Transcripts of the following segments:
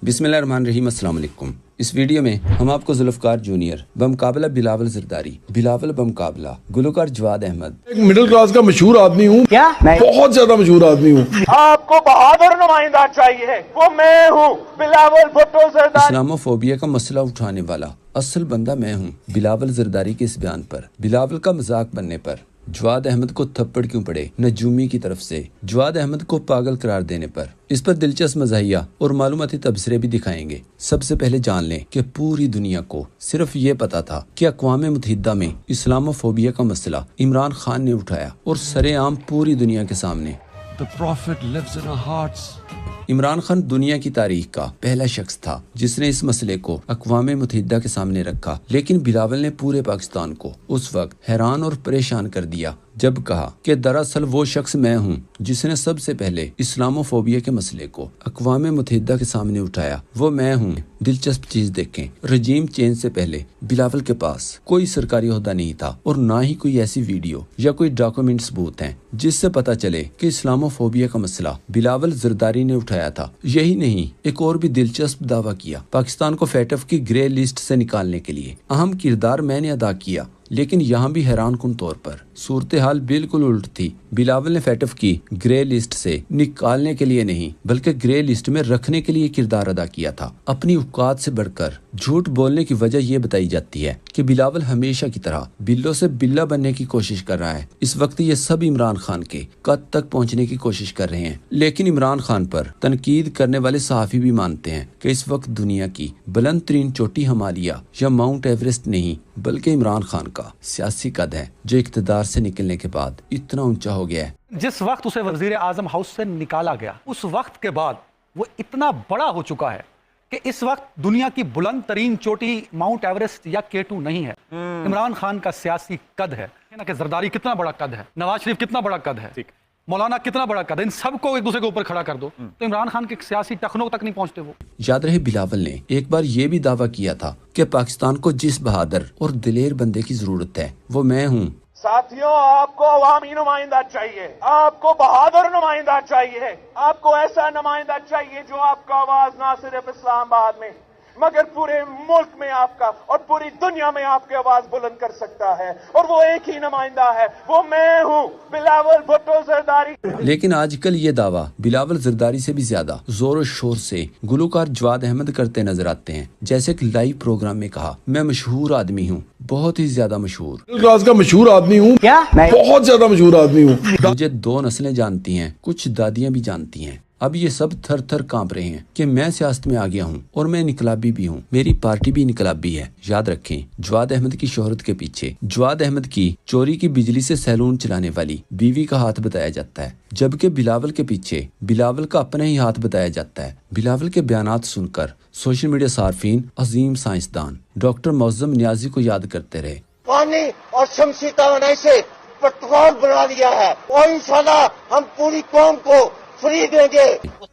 बिस्मिल्लाहिर्रहमानिर्रहीम। अस्सलाम वालेकुम। इस वीडियो में हम आपको जुल्फकार जूनियर बमुकाबला बिलावल जरदारी, बिलावल बमुकाबला गुलकार जवाद अहमद, एक मिडिल क्लास का मशहूर आदमी हूँ, क्या बहुत ज्यादा मशहूर आदमी हूँ। आपको बहादुर नुमाइंदा चाहिए, वो मैं हूँ, बिलावल भुट्टो जरदारी। इस्लामोफोबिया का मसला उठाने वाला असल बंदा मैं हूँ। बिलावल जरदारी के इस बयान पर, बिलावल का मजाक बनने पर जवाद अहमद को थप्पड़ क्यों पड़े नजूमी की तरफ से, जवाद अहमद को पागल करार देने पर, इस पर दिलचस्प मज़ाहिया और मालूमाती तबसरे भी दिखाएंगे। सबसे पहले जान लें कि पूरी दुनिया को सिर्फ ये पता था कि अक़वाम मुत्तहिदा में इस्लामोफोबिया का मसला इमरान खान ने उठाया और सरेआम पूरी दुनिया के सामने। The Prophet lives in our hearts. Imran Khan दुनिया की तारीख का पहला शख्स था जिसने इस मसले को अक़वाम मुत्तहिदा के सामने रखा, लेकिन बिलावल ने पूरे पाकिस्तान को उस वक्त हैरान और परेशान कर दिया जब कहा कि दरअसल वो शख्स मैं हूँ जिसने सबसे पहले इस्लामोफोबिया के मसले को अक़वाम मुत्तहिदा के सामने उठाया। वो मैं हूँ। दिलचस्प चीज देखें, रजीम चेंज से पहले बिलावल के पास कोई सरकारी ओहदा नहीं था और ना ही कोई ऐसी वीडियो या कोई डॉक्यूमेंट सबूत हैं जिससे पता चले कि इस्लामोफोबिया का मसला बिलावल जरदारी ने उठाया था। यही नहीं, एक और भी दिलचस्प दावा किया, पाकिस्तान को फैटफ की ग्रे लिस्ट से निकालने के लिए अहम किरदार मैंने अदा किया। लेकिन यहाँ भी हैरान कुन तौर पर सूरत हाल बिल्कुल उल्ट थी। बिलावल ने फैटफ की ग्रे लिस्ट से निकालने के लिए नहीं बल्कि ग्रे लिस्ट में रखने के लिए किरदार अदा किया था। अपनी औकात से बढ़कर झूठ बोलने की वजह ये बताई जाती है कि बिलावल हमेशा की तरह बिल्लो से बिल्ला बनने की कोशिश कर रहा है। इस वक्त ये सब इमरान खान के कद तक पहुँचने की कोशिश कर रहे हैं, लेकिन इमरान खान पर तनकीद करने वाले सहाफ़ी भी मानते हैं कि इस वक्त दुनिया की बुलंद तरीन चोटी हिमालया या माउंट एवरेस्ट नहीं बल्कि इमरान खान का सियासी कद है जो इक़्तिदार से निकलने के बाद इतना ऊंचा हो गया है। जिस वक्त उसे वज़ीर आज़म हाउस से निकाला गया उस वक्त के बाद वो इतना बड़ा हो चुका है कि इस वक्त दुनिया की बुलंद तरीन चोटी माउंट एवरेस्ट या K2 नहीं है। इमरान खान का सियासी कद है ना कि जरदारी कितना बड़ा कद है, नवाज शरीफ कितना बड़ा कद है, मौलाना कितना बड़ा कद है, इन सबको एक दूसरे के ऊपर खड़ा कर दो तो इमरान खान के सियासी टखनों तक नहीं पहुंचते वो। याद रहे बिलावल ने एक बार ये भी दावा किया था कि पाकिस्तान को जिस बहादुर और दिलेर बंदे की जरूरत है वो मैं हूँ। साथियों, आपको अवामी नुमाइंदा चाहिए, आपको बहादुर नुमाइंदा चाहिए, आपको ऐसा नुमाइंदा चाहिए जो आपका आवाज ना सिर्फ इस्लामाबाद में मगर पूरे मुल्क में आपका और पूरी दुनिया में आपकी आवाज बुलंद कर सकता है, और वो एक ही नुमाइंदा है, वो मैं हूँ, बिलावल भुट्टो जरदारी। लेकिन आजकल ये दावा बिलावल जरदारी से भी ज्यादा जोर शोर से गुलकार जवाद अहमद करते नजर आते हैं। जैसे कि लाइव प्रोग्राम में कहा, मैं मशहूर आदमी हूँ, बहुत ही ज्यादा मशहूर, मिडिल क्लास का मशहूर आदमी हूँ, क्या बहुत ज्यादा मशहूर आदमी हूँ। मुझे 2 नस्लें जानती हैं, कुछ दादियाँ भी जानती हैं। अब ये सब थर थर कांप रहे हैं कि मैं सियासत में आ गया हूँ और मैं इनकलाबी भी हूँ, मेरी पार्टी भी इनकलाबी है। याद रखें, जवाद अहमद की शोहरत के पीछे जवाद अहमद की चोरी की बिजली से सैलून चलाने वाली बीवी का हाथ बताया जाता है, जबकि बिलावल के पीछे बिलावल का अपना ही हाथ बताया जाता है। बिलावल के बयानात सुनकर सोशल मीडिया सार्फिन अजीम साइंसदान डॉक्टर मौज़म नियाजी को याद करते रहे। पानी और शमसी तवानाई से पेट्रोल बना दिया है और इंशाल्लाह हम पूरी कौम को फ्री देंगे।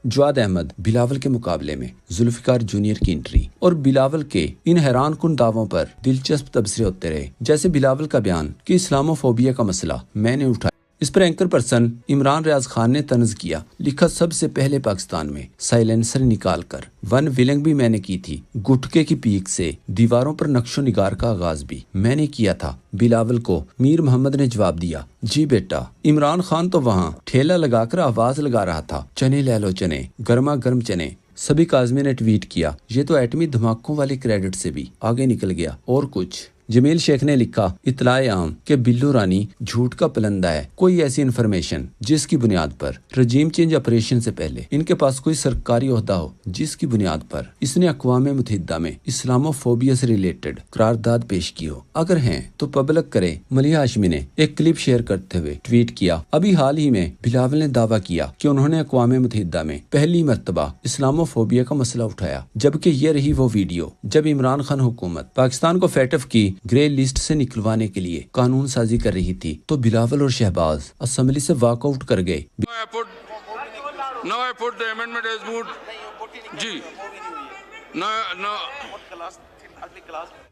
जवाद अहमद बिलावल के मुकाबले में जुल्फकार जूनियर की एंट्री और बिलावल के इन हैरान कुन दावों पर दिलचस्प तबसरे होते रहे। जैसे बिलावल का बयान कि इस्लामोफोबिया का मसला मैंने उठाया, इस पर एंकर पर्सन इमरान रियाज खान ने तंज किया, लिखा सबसे पहले पाकिस्तान में साइलेंसर निकाल कर वन विलिंग भी मैंने की थी, गुटके की पीक से दीवारों पर नक्शो निगार का आगाज भी मैंने किया था। बिलावल को मीर मोहम्मद ने जवाब दिया, जी बेटा, इमरान खान तो वहाँ ठेला लगाकर आवाज लगा रहा था, चने ले लो चने, गर्मा गर्म चने। सभी काजमी ने ट्वीट किया, ये तो एटमी धमाकों वाले क्रेडिट से भी आगे निकल गया। और कुछ जमील शेख ने लिखा, इतलाए आम कि बिल्लू रानी झूठ का पलंदा है, कोई ऐसी इन्फॉर्मेशन जिसकी बुनियाद पर रजीम चेंज ऑपरेशन से पहले इनके पास कोई सरकारी ओहदा हो, जिसकी बुनियाद पर इसने अक़वाम मुत्तहिदा में इस्लामोफोबिया से रिलेटेड करारदाद पेश की हो। अगर हैं तो पब्लिक करे। मलिहा हाशमी ने एक क्लिप शेयर करते हुए ट्वीट किया, अभी हाल ही में बिलावल ने दावा किया कि उन्होंने अक़वाम मुत्तहिदा में पहली मर्तबा इस्लामोफोबिया का मसला उठाया, जबकि ये रही वो वीडियो जब इमरान खान हुकूमत पाकिस्तान को फैटफ की ग्रे लिस्ट से निकलवाने के लिए कानून साजी कर रही थी तो बिलावल और शहबाज असेंबली से वॉकआउट कर गए।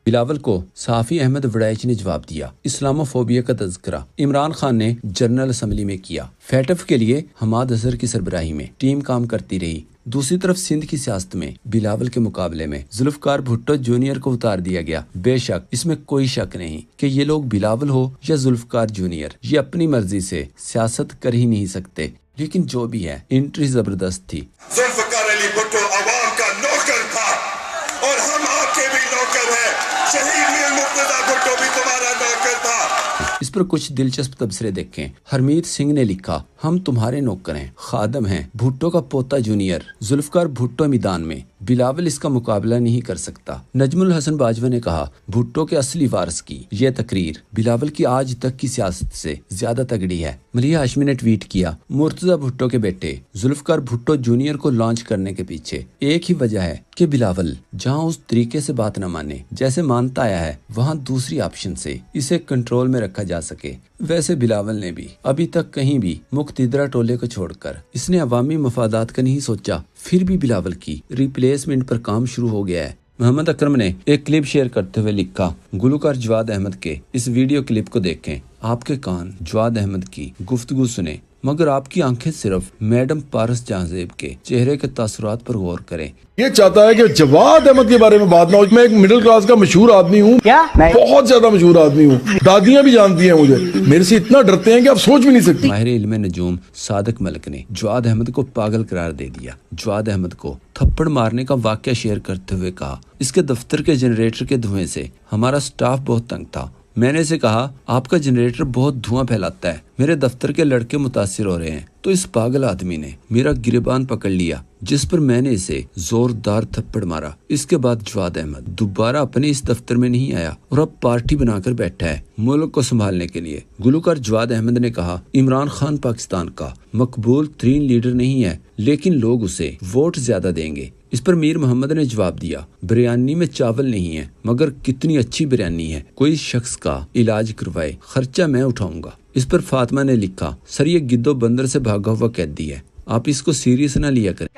بلاول کو صحافی احمد وڑائچ نے جواب دیا۔ اسلاموفوبیا کا تذکرہ عمران خان نے جنرل اسمبلی میں کیا۔ فیٹف کے لیے حماد اظہر کی سربراہی میں ٹیم کام کرتی رہی۔ دوسری طرف سندھ کی سیاست میں بلاول کے مقابلے میں ذوالفقار بھٹو جونیئر کو اتار دیا گیا۔ بے شک اس میں کوئی شک نہیں کہ یہ لوگ بلاول ہو یا ذوالفقار جونیئر، یہ اپنی مرضی سے سیاست کر ہی نہیں سکتے، لیکن جو بھی ہے انٹری زبردست تھی۔ ذوالفقار علی بھٹو عوام کا نوکر تھا اور ہم آپ کے بھی نوکر ہیں۔ شہید میر مرتضیٰ بھٹو بھی تمہارا نوکر تھا۔ اس پر کچھ دلچسپ تبصرے دیکھیں۔ ہرمیت سنگھ نے لکھا، ہم تمہارے نوکر ہیں، خادم ہیں۔ بھٹو کا پوتا جونیئر ذوالفقار بھٹو میدان میں، بلاول اس کا مقابلہ نہیں کر سکتا۔ نجم الحسن باجوہ نے کہا، بھٹو کے اصلی وارث کی یہ تقریر بلاول کی آج تک کی سیاست سے زیادہ تگڑی ہے۔ ملیحہ ہاشمی نے ٹویٹ کیا، مرتضیٰ بھٹو کے بیٹے ذوالفقار بھٹو جونیئر کو لانچ کرنے کے پیچھے ایک ہی وجہ ہے کہ بلاول جہاں اس طریقے سے بات نہ مانے جیسے مانتا آیا ہے، وہاں دوسری آپشن سے اسے کنٹرول میں رکھا جا سکے۔ ویسے بلاول نے بھی ابھی تک کہیں بھی مقتدرہ ٹولے کو چھوڑ کر اس نے عوامی مفادات کا نہیں سوچا، پھر بھی بلاول کی ریپلیسمنٹ پر کام شروع ہو گیا ہے۔ محمد اکرم نے ایک کلپ شیئر کرتے ہوئے لکھا، گلوکار جواد احمد کے اس ویڈیو کلپ کو دیکھیں، آپ کے کان جواد احمد کی گفتگو سنیں، مگر آپ کی آنکھیں صرف میڈم پارس جہانزیب کے چہرے کے تاثرات پر غور کریں۔ یہ چاہتا ہے کہ جواد احمد کے بارے میں بات نہ ہو۔ میں ایک مڈل کلاس کا مشہور آدمی ہوں، بہت زیادہ مشہور آدمی ہوں، دادیاں بھی جانتی ہیں مجھے، میرے سے اتنا ڈرتے ہیں کہ آپ سوچ بھی نہیں سکتے۔ ماہر علم نجوم صادق ملک نے جواد احمد کو پاگل قرار دے دیا۔ جواد احمد کو تھپڑ مارنے کا واقعہ شیئر کرتے ہوئے کہا، اس کے دفتر کے جنریٹر کے دھوئیں سے ہمارا سٹاف بہت تنگ تھا۔ میں نے اسے کہا، آپ کا جنریٹر بہت دھواں پھیلاتا ہے، میرے دفتر کے لڑکے متاثر ہو رہے ہیں۔ تو اس پاگل آدمی نے میرا گریبان پکڑ لیا، جس پر میں نے اسے زوردار تھپڑ مارا۔ اس کے بعد جواد احمد دوبارہ اپنے اس دفتر میں نہیں آیا اور اب پارٹی بنا کر بیٹھا ہے ملک کو سنبھالنے کے لیے۔ گلوکار جواد احمد نے کہا، عمران خان پاکستان کا مقبول ترین لیڈر نہیں ہے، لیکن لوگ اسے ووٹ زیادہ دیں گے۔ اس پر میر محمد نے جواب دیا، بریانی میں چاول نہیں ہے، مگر کتنی اچھی بریانی ہے، کوئی شخص کا علاج کروائے، خرچہ میں اٹھاؤں گا۔ اس پر فاطمہ نے لکھا، سر یہ گدو بندر سے بھاگا ہوا قیدی ہے، آپ اس کو سیریس نہ لیا کریں۔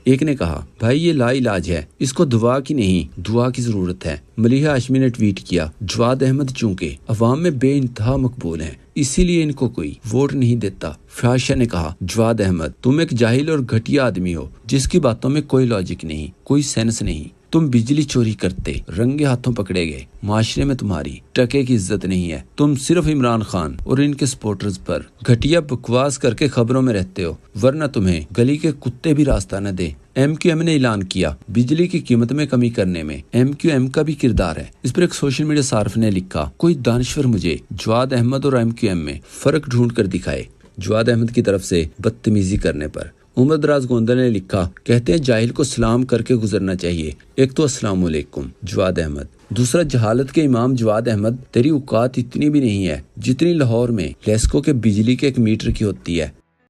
ایک نے کہا، بھائی یہ لا علاج ہے، اس کو دعا کی نہیں دعا کی ضرورت ہے۔ ملیحہ ہاشمی نے ٹویٹ کیا، جواد احمد چونکہ عوام میں بے انتہا مقبول ہیں، اسی لیے ان کو کوئی ووٹ نہیں دیتا۔ فاشا نے کہا، جواد احمد تم ایک جاہل اور گھٹیا آدمی ہو جس کی باتوں میں کوئی لاجک نہیں، کوئی سینس نہیں۔ تم بجلی چوری کرتے رنگے ہاتھوں پکڑے گئے، معاشرے میں تمہاری ٹکے کی عزت نہیں ہے۔ تم صرف عمران خان اور ان کے سپورٹرز پر گھٹیا بکواس کر کے خبروں میں رہتے ہو، ورنہ تمہیں گلی کے کتے بھی راستہ نہ دے۔ ایم کیو ایم نے اعلان کیا، بجلی کی قیمت میں کمی کرنے میں ایم کیو ایم کا بھی کردار ہے۔ اس پر ایک سوشل میڈیا صارف نے لکھا، کوئی دانشور مجھے جواد احمد اور ایم کیو ایم میں فرق ڈھونڈ کر دکھائے۔ جواد احمد کی طرف سے بدتمیزی کرنے پر عمر دراز گوندل نے لکھا، کہتے ہیں جاہل کو سلام کر کے گزرنا چاہیے۔ ایک تو السلام علیکم جواد احمد، دوسرا جہالت کے امام جواد احمد، تیری اوقات اتنی بھی نہیں ہے جتنی لاہور میں لیسکو کے بجلی کے ایک میٹر کی ہوتی ہے۔